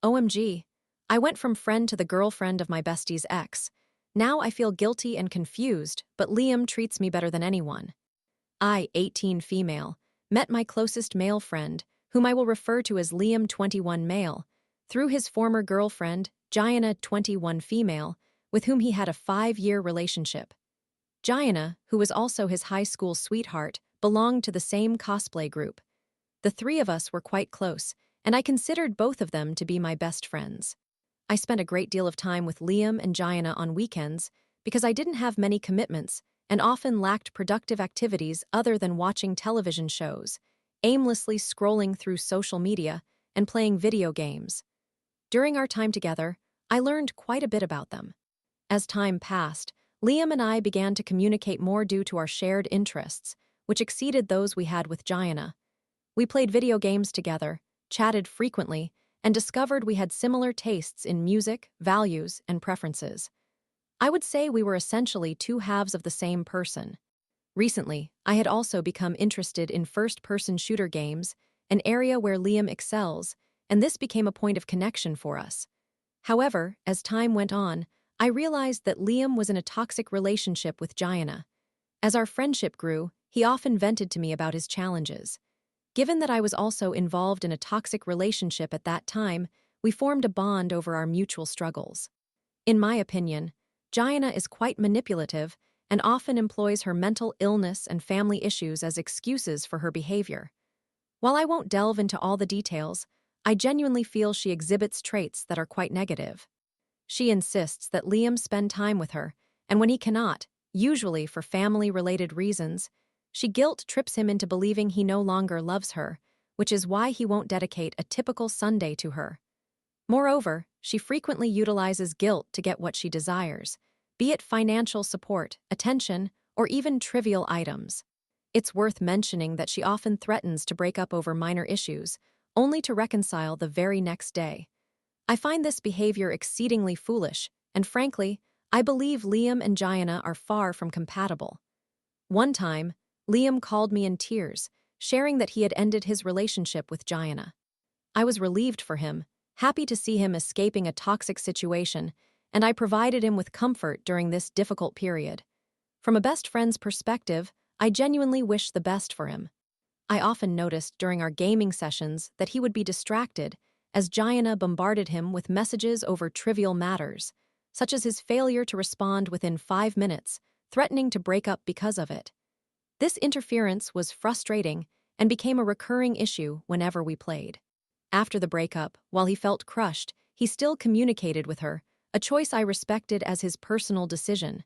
OMG. I went from friend to the girlfriend of my bestie's ex. Now I feel guilty and confused, but Liam treats me better than anyone. I, 18 female, met my closest male friend, whom I will refer to as Liam 21 male, through his former girlfriend, Gianna 21 female, with whom he had a 5-year relationship. Gianna, who was also his high school sweetheart, belonged to the same cosplay group. The three of us were quite close, and I considered both of them to be my best friends. I spent a great deal of time with Liam and Gianna on weekends because I didn't have many commitments and often lacked productive activities other than watching television shows, aimlessly scrolling through social media, and playing video games. During our time together, I learned quite a bit about them. As time passed, Liam and I began to communicate more due to our shared interests, which exceeded those we had with Gianna. We played video games together, chatted frequently, and discovered we had similar tastes in music, values, and preferences. I would say we were essentially two halves of the same person. Recently, I had also become interested in first-person shooter games, an area where Liam excels, and this became a point of connection for us. However, as time went on, I realized that Liam was in a toxic relationship with Gianna. As our friendship grew, he often vented to me about his challenges. Given that I was also involved in a toxic relationship at that time, we formed a bond over our mutual struggles. In my opinion, Gianna is quite manipulative and often employs her mental illness and family issues as excuses for her behavior. While I won't delve into all the details, I genuinely feel she exhibits traits that are quite negative. She insists that Liam spend time with her, and when he cannot, usually for family-related reasons, she guilt-trips him into believing he no longer loves her, which is why he won't dedicate a typical Sunday to her. Moreover, she frequently utilizes guilt to get what she desires, be it financial support, attention, or even trivial items. It's worth mentioning that she often threatens to break up over minor issues, only to reconcile the very next day. I find this behavior exceedingly foolish, and frankly, I believe Liam and Gianna are far from compatible. One time, Liam called me in tears, sharing that he had ended his relationship with Gianna. I was relieved for him, happy to see him escaping a toxic situation, and I provided him with comfort during this difficult period. From a best friend's perspective, I genuinely wish the best for him. I often noticed during our gaming sessions that he would be distracted as Gianna bombarded him with messages over trivial matters, such as his failure to respond within 5 minutes, threatening to break up because of it. This interference was frustrating and became a recurring issue whenever we played. After the breakup, while he felt crushed, he still communicated with her, a choice I respected as his personal decision.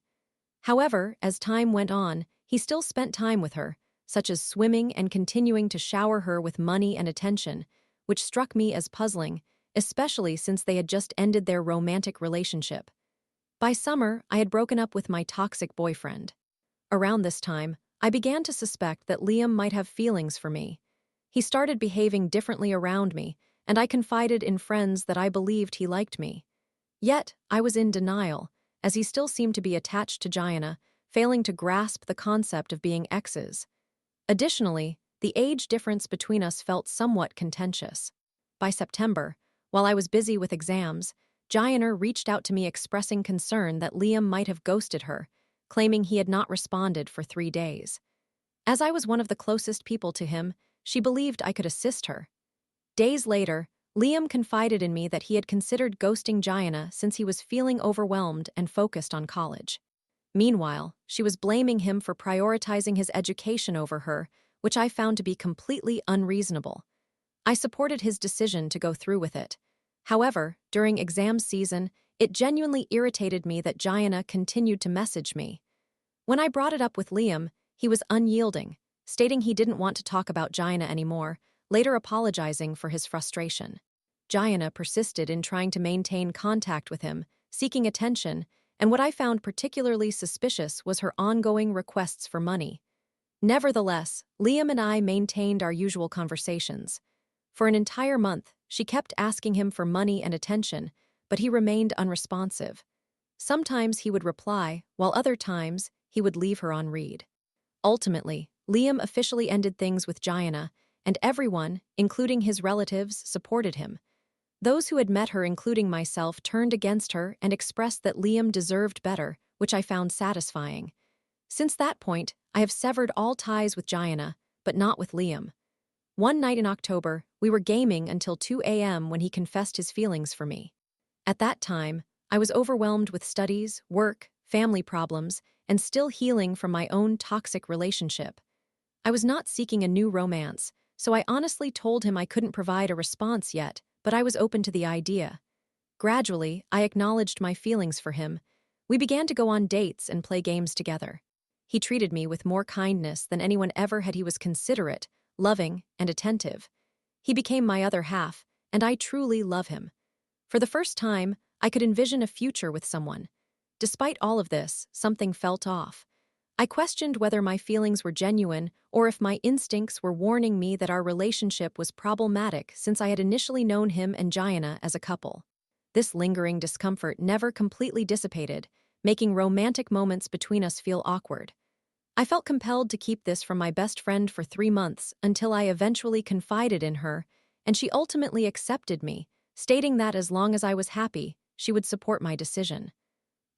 However, as time went on, he still spent time with her, such as swimming and continuing to shower her with money and attention, which struck me as puzzling, especially since they had just ended their romantic relationship. By summer, I had broken up with my toxic boyfriend. Around this time, I began to suspect that Liam might have feelings for me. He started behaving differently around me, and I confided in friends that I believed he liked me. Yet, I was in denial, as he still seemed to be attached to Gianna, failing to grasp the concept of being exes. Additionally, the age difference between us felt somewhat contentious. By September, while I was busy with exams, Gianna reached out to me expressing concern that Liam might have ghosted her, claiming he had not responded for 3 days. As I was one of the closest people to him, she believed I could assist her. Days later, Liam confided in me that he had considered ghosting Gianna since he was feeling overwhelmed and focused on college. Meanwhile, she was blaming him for prioritizing his education over her, which I found to be completely unreasonable. I supported his decision to go through with it. However, during exam season, it genuinely irritated me that Gianna continued to message me. When I brought it up with Liam, he was unyielding, stating he didn't want to talk about Gianna anymore, later apologizing for his frustration. Gianna persisted in trying to maintain contact with him, seeking attention, and what I found particularly suspicious was her ongoing requests for money. Nevertheless, Liam and I maintained our usual conversations. For an entire month, she kept asking him for money and attention, but he remained unresponsive. Sometimes he would reply, while other times he would leave her on read. Ultimately, Liam officially ended things with Gianna, and everyone, including his relatives, supported him. Those who had met her, including myself, turned against her and expressed that Liam deserved better, which I found satisfying. Since that point, I have severed all ties with Gianna, but not with Liam. One night in October, we were gaming until 2 a.m. when he confessed his feelings for me. At that time, I was overwhelmed with studies, work, family problems, and still healing from my own toxic relationship. I was not seeking a new romance, so I honestly told him I couldn't provide a response yet, but I was open to the idea. Gradually, I acknowledged my feelings for him. We began to go on dates and play games together. He treated me with more kindness than anyone ever had. He was considerate, loving, and attentive. He became my other half, and I truly love him. For the first time, I could envision a future with someone. Despite all of this, something felt off. I questioned whether my feelings were genuine or if my instincts were warning me that our relationship was problematic since I had initially known him and Gianna as a couple. This lingering discomfort never completely dissipated, making romantic moments between us feel awkward. I felt compelled to keep this from my best friend for 3 months until I eventually confided in her, and she ultimately accepted me, stating that as long as I was happy, she would support my decision.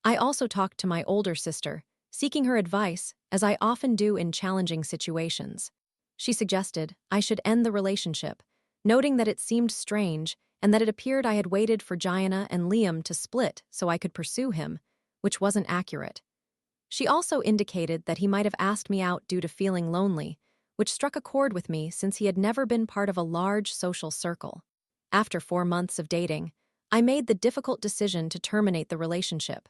I also talked to my older sister, seeking her advice, as I often do in challenging situations. She suggested I should end the relationship, noting that it seemed strange and that it appeared I had waited for Gianna and Liam to split so I could pursue him, which wasn't accurate. She also indicated that he might have asked me out due to feeling lonely, which struck a chord with me since he had never been part of a large social circle. After 4 months of dating, I made the difficult decision to terminate the relationship.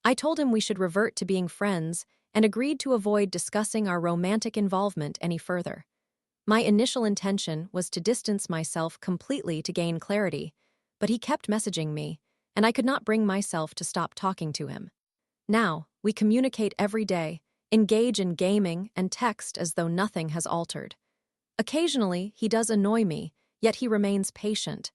I told him we should revert to being friends and agreed to avoid discussing our romantic involvement any further. My initial intention was to distance myself completely to gain clarity, but he kept messaging me, and I could not bring myself to stop talking to him. Now, we communicate every day, engage in gaming, and text as though nothing has altered. Occasionally, he does annoy me, yet he remains patient.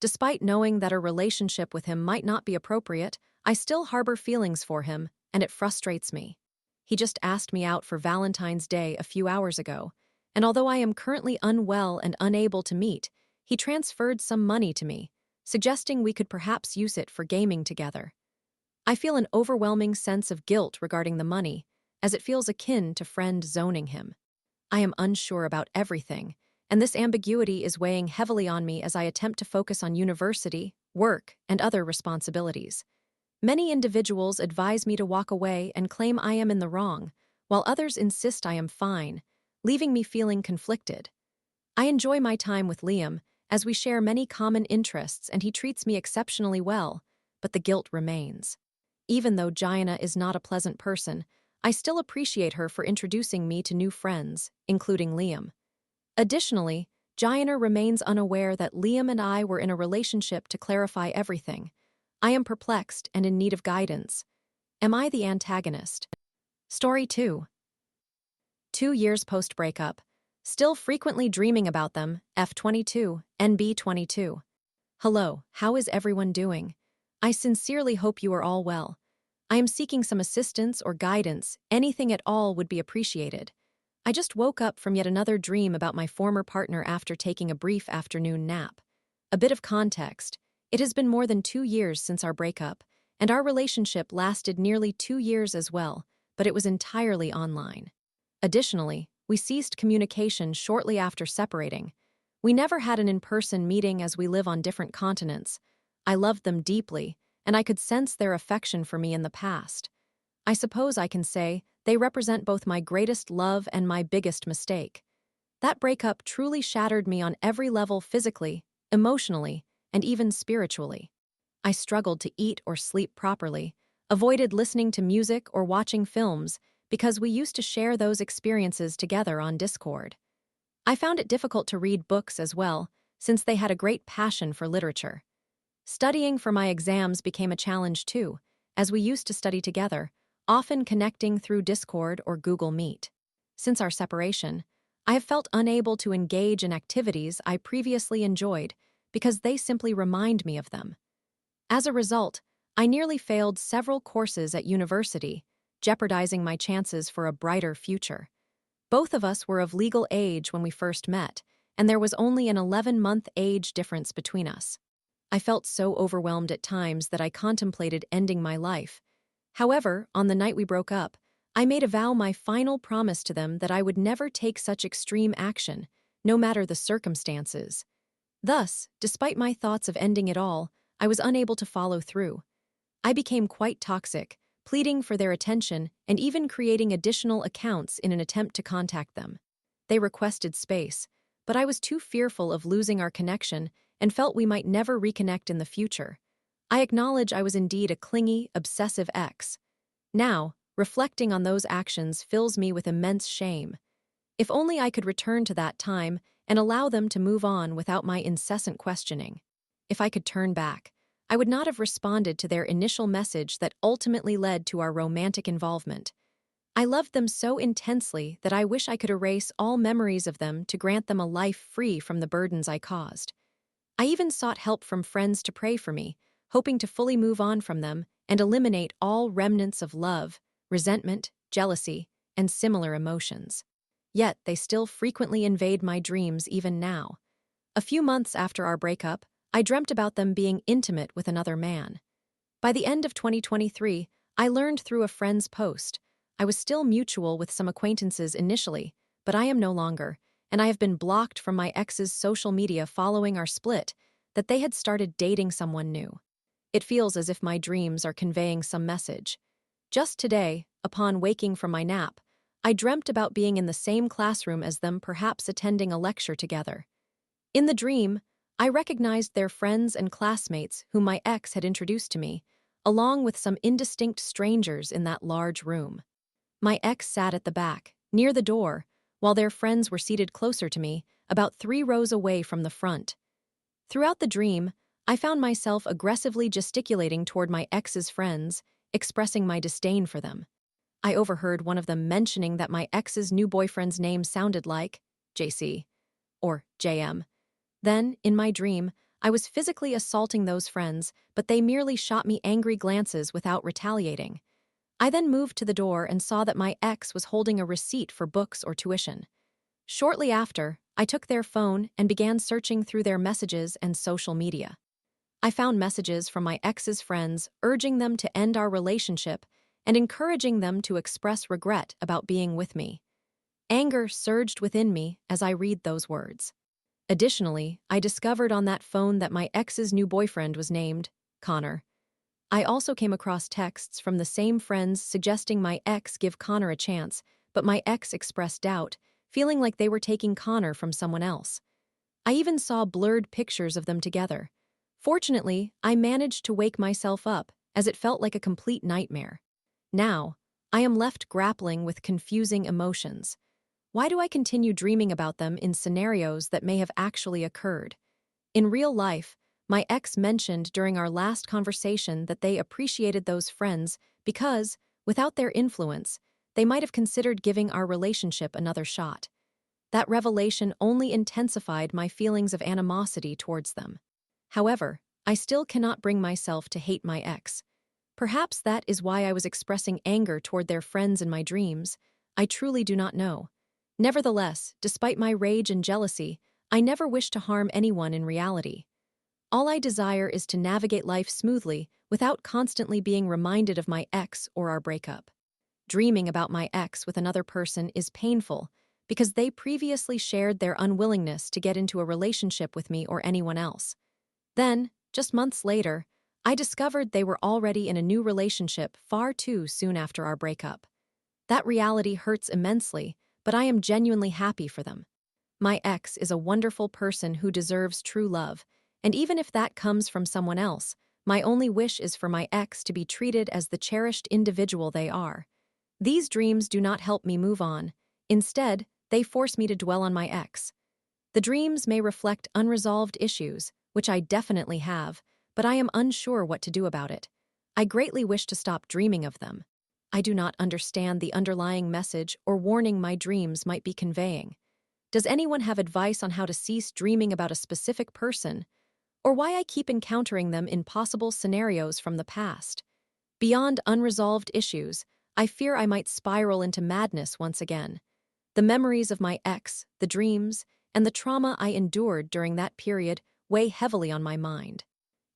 Despite knowing that a relationship with him might not be appropriate, I still harbor feelings for him, and it frustrates me. He just asked me out for Valentine's Day a few hours ago, and although I am currently unwell and unable to meet, he transferred some money to me, suggesting we could perhaps use it for gaming together. I feel an overwhelming sense of guilt regarding the money, as it feels akin to friend zoning him. I am unsure about everything, and this ambiguity is weighing heavily on me as I attempt to focus on university, work, and other responsibilities. Many individuals advise me to walk away and claim I am in the wrong, while others insist I am fine, leaving me feeling conflicted. I enjoy my time with Liam, as we share many common interests and he treats me exceptionally well, but the guilt remains. Even though Gianna is not a pleasant person, I still appreciate her for introducing me to new friends, including Liam. Additionally, Gianna remains unaware that Liam and I were in a relationship to clarify everything. I am perplexed and in need of guidance. Am I the antagonist? Story 2. 2 years post-breakup. Still frequently dreaming about them, F22, NB22. Hello, how is everyone doing? I sincerely hope you are all well. I am seeking some assistance or guidance. Anything at all would be appreciated. I just woke up from yet another dream about my former partner after taking a brief afternoon nap. A bit of context. It has been more than 2 years since our breakup, and our relationship lasted nearly 2 years as well, but it was entirely online. Additionally, we ceased communication shortly after separating. We never had an in-person meeting as we live on different continents. I loved them deeply, and I could sense their affection for me in the past. I suppose I can say they represent both my greatest love and my biggest mistake. That breakup truly shattered me on every level physically, emotionally, and even spiritually. I struggled to eat or sleep properly, avoided listening to music or watching films because we used to share those experiences together on Discord. I found it difficult to read books as well, since they had a great passion for literature. Studying for my exams became a challenge too, as we used to study together, often connecting through Discord or Google Meet. Since our separation, I have felt unable to engage in activities I previously enjoyed because they simply remind me of them. As a result, I nearly failed several courses at university, jeopardizing my chances for a brighter future. Both of us were of legal age when we first met, and there was only an 11-month age difference between us. I felt so overwhelmed at times that I contemplated ending my life. However, on the night we broke up, I made a vow, my final promise to them, that I would never take such extreme action, no matter the circumstances. Thus, despite my thoughts of ending it all, I was unable to follow through. I became quite toxic, pleading for their attention and even creating additional accounts in an attempt to contact them. They requested space, but I was too fearful of losing our connection and felt we might never reconnect in the future. I acknowledge I was indeed a clingy, obsessive ex. Now, reflecting on those actions fills me with immense shame. If only I could return to that time and allow them to move on without my incessant questioning. If I could turn back, I would not have responded to their initial message that ultimately led to our romantic involvement. I loved them so intensely that I wish I could erase all memories of them to grant them a life free from the burdens I caused. I even sought help from friends to pray for me, hoping to fully move on from them and eliminate all remnants of love, resentment, jealousy, and similar emotions. Yet they still frequently invade my dreams even now. A few months after our breakup, I dreamt about them being intimate with another man. By the end of 2023, I learned through a friend's post. I was still mutual with some acquaintances initially, but I am no longer, and I have been blocked from my ex's social media following our split, that they had started dating someone new. It feels as if my dreams are conveying some message. Just today, upon waking from my nap, I dreamt about being in the same classroom as them, perhaps attending a lecture together. In the dream, I recognized their friends and classmates whom my ex had introduced to me, along with some indistinct strangers in that large room. My ex sat at the back, near the door, while their friends were seated closer to me, about 3 rows away from the front. Throughout the dream, I found myself aggressively gesticulating toward my ex's friends, expressing my disdain for them. I overheard one of them mentioning that my ex's new boyfriend's name sounded like JC or JM. Then, in my dream, I was physically assaulting those friends, but they merely shot me angry glances without retaliating. I then moved to the door and saw that my ex was holding a receipt for books or tuition. Shortly after, I took their phone and began searching through their messages and social media. I found messages from my ex's friends urging them to end our relationship and encouraging them to express regret about being with me. Anger surged within me as I read those words. Additionally, I discovered on that phone that my ex's new boyfriend was named Connor. I also came across texts from the same friends suggesting my ex give Connor a chance, but my ex expressed doubt, feeling like they were taking Connor from someone else. I even saw blurred pictures of them together. Fortunately, I managed to wake myself up, as it felt like a complete nightmare. Now, I am left grappling with confusing emotions. Why do I continue dreaming about them in scenarios that may have actually occurred? In real life, my ex mentioned during our last conversation that they appreciated those friends because, without their influence, they might have considered giving our relationship another shot. That revelation only intensified my feelings of animosity towards them. However, I still cannot bring myself to hate my ex. Perhaps that is why I was expressing anger toward their friends in my dreams. I truly do not know. Nevertheless, despite my rage and jealousy, I never wish to harm anyone in reality. All I desire is to navigate life smoothly without constantly being reminded of my ex or our breakup. Dreaming about my ex with another person is painful because they previously shared their unwillingness to get into a relationship with me or anyone else. Then, just months later, I discovered they were already in a new relationship far too soon after our breakup. That reality hurts immensely, but I am genuinely happy for them. My ex is a wonderful person who deserves true love, and even if that comes from someone else, my only wish is for my ex to be treated as the cherished individual they are. These dreams do not help me move on. Instead, they force me to dwell on my ex. The dreams may reflect unresolved issues, which I definitely have, but I am unsure what to do about it. I greatly wish to stop dreaming of them. I do not understand the underlying message or warning my dreams might be conveying. Does anyone have advice on how to cease dreaming about a specific person, or why I keep encountering them in possible scenarios from the past? Beyond unresolved issues, I fear I might spiral into madness once again. The memories of my ex, the dreams, and the trauma I endured during that period weigh heavily on my mind.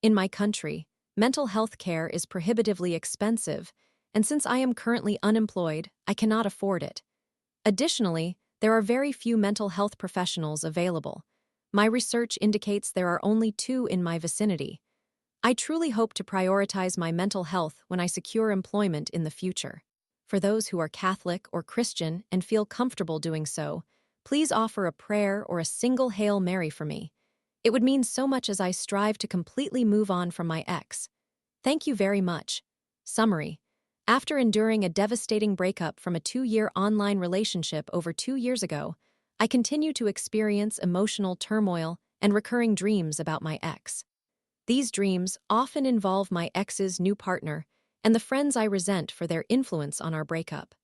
In my country, mental health care is prohibitively expensive, and since I am currently unemployed, I cannot afford it. Additionally, there are very few mental health professionals available. My research indicates there are only 2 in my vicinity. I truly hope to prioritize my mental health when I secure employment in the future. For those who are Catholic or Christian and feel comfortable doing so, please offer a prayer or a single Hail Mary for me. It would mean so much as I strive to completely move on from my ex. Thank you very much. Summary. After enduring a devastating breakup from a 2-year online relationship over 2 years ago, I continue to experience emotional turmoil and recurring dreams about my ex. These dreams often involve my ex's new partner and the friends I resent for their influence on our breakup.